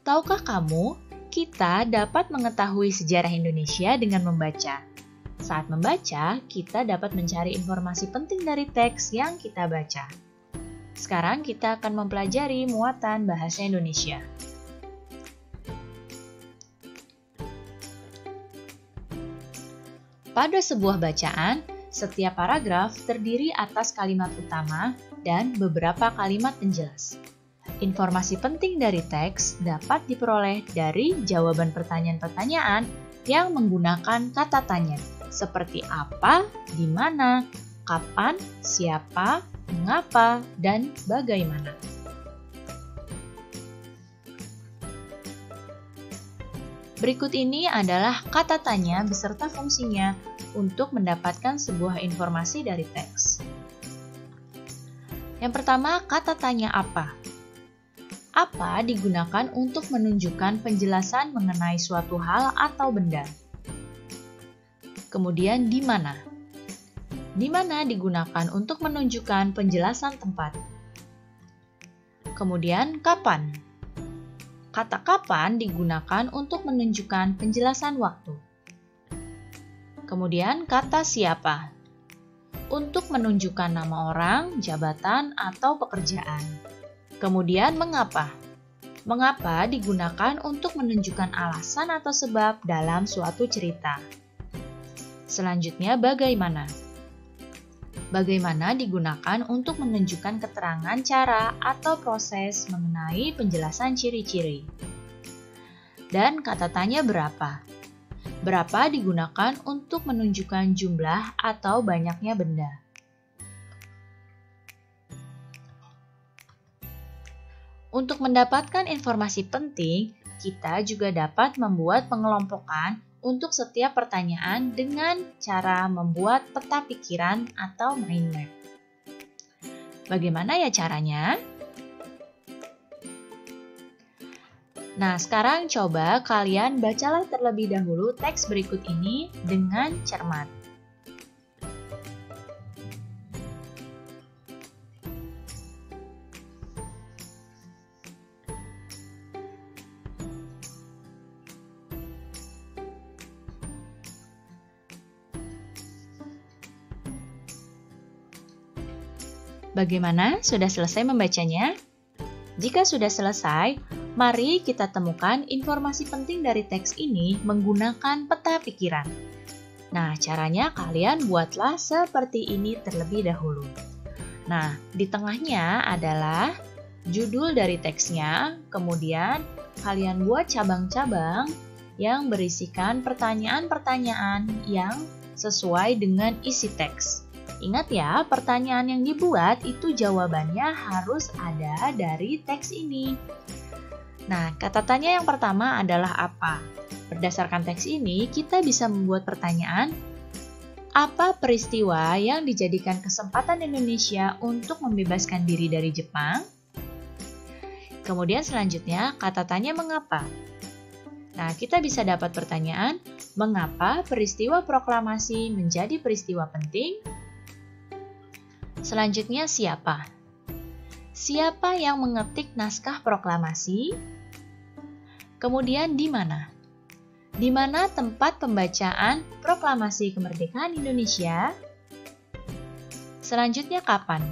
Tahukah kamu, kita dapat mengetahui sejarah Indonesia dengan membaca. Saat membaca, kita dapat mencari informasi penting dari teks yang kita baca. Sekarang kita akan mempelajari muatan bahasa Indonesia. Pada sebuah bacaan, setiap paragraf terdiri atas kalimat utama dan beberapa kalimat penjelas. Informasi penting dari teks dapat diperoleh dari jawaban pertanyaan-pertanyaan yang menggunakan kata tanya, seperti apa, di mana, kapan, siapa, mengapa, dan bagaimana. Berikut ini adalah kata tanya beserta fungsinya untuk mendapatkan sebuah informasi dari teks. Yang pertama, kata tanya apa. Apa digunakan untuk menunjukkan penjelasan mengenai suatu hal atau benda. Kemudian di mana? Di mana digunakan untuk menunjukkan penjelasan tempat. Kemudian kapan? Kata kapan digunakan untuk menunjukkan penjelasan waktu. Kemudian kata siapa? Untuk menunjukkan nama orang, jabatan, atau pekerjaan. Kemudian mengapa? Mengapa digunakan untuk menunjukkan alasan atau sebab dalam suatu cerita. Selanjutnya, bagaimana? Bagaimana digunakan untuk menunjukkan keterangan cara atau proses mengenai penjelasan ciri-ciri. Dan kata tanya berapa? Berapa digunakan untuk menunjukkan jumlah atau banyaknya benda. Untuk mendapatkan informasi penting, kita juga dapat membuat pengelompokan untuk setiap pertanyaan dengan cara membuat peta pikiran atau mind map. Bagaimana ya caranya? Nah, sekarang coba kalian bacalah terlebih dahulu teks berikut ini dengan cermat. Bagaimana? Sudah selesai membacanya? Jika sudah selesai, mari kita temukan informasi penting dari teks ini menggunakan peta pikiran. Nah, caranya kalian buatlah seperti ini terlebih dahulu. Nah, di tengahnya adalah judul dari teksnya, kemudian kalian buat cabang-cabang yang berisikan pertanyaan-pertanyaan yang sesuai dengan isi teks. Ingat ya, pertanyaan yang dibuat itu jawabannya harus ada dari teks ini. Nah, kata tanya yang pertama adalah apa? Berdasarkan teks ini, kita bisa membuat pertanyaan, apa peristiwa yang dijadikan kesempatan Indonesia untuk membebaskan diri dari Jepang? Kemudian selanjutnya, kata tanya mengapa? Nah, kita bisa dapat pertanyaan, mengapa peristiwa proklamasi menjadi peristiwa penting? Selanjutnya, siapa? Siapa yang mengetik naskah proklamasi? Kemudian, di mana? Di mana tempat pembacaan proklamasi kemerdekaan Indonesia? Selanjutnya, kapan?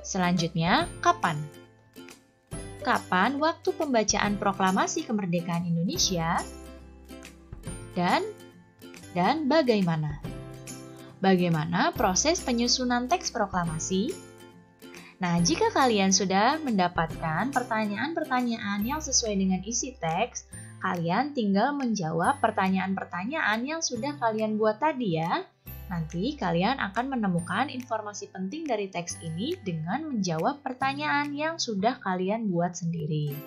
Selanjutnya, kapan? Kapan waktu pembacaan proklamasi kemerdekaan Indonesia? Dan bagaimana? Bagaimana proses penyusunan teks proklamasi? Nah, jika kalian sudah mendapatkan pertanyaan-pertanyaan yang sesuai dengan isi teks, kalian tinggal menjawab pertanyaan-pertanyaan yang sudah kalian buat tadi ya. Nanti kalian akan menemukan informasi penting dari teks ini dengan menjawab pertanyaan yang sudah kalian buat sendiri.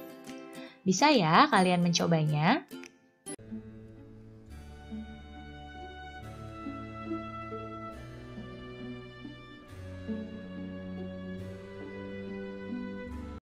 Bisa ya kalian mencobanya?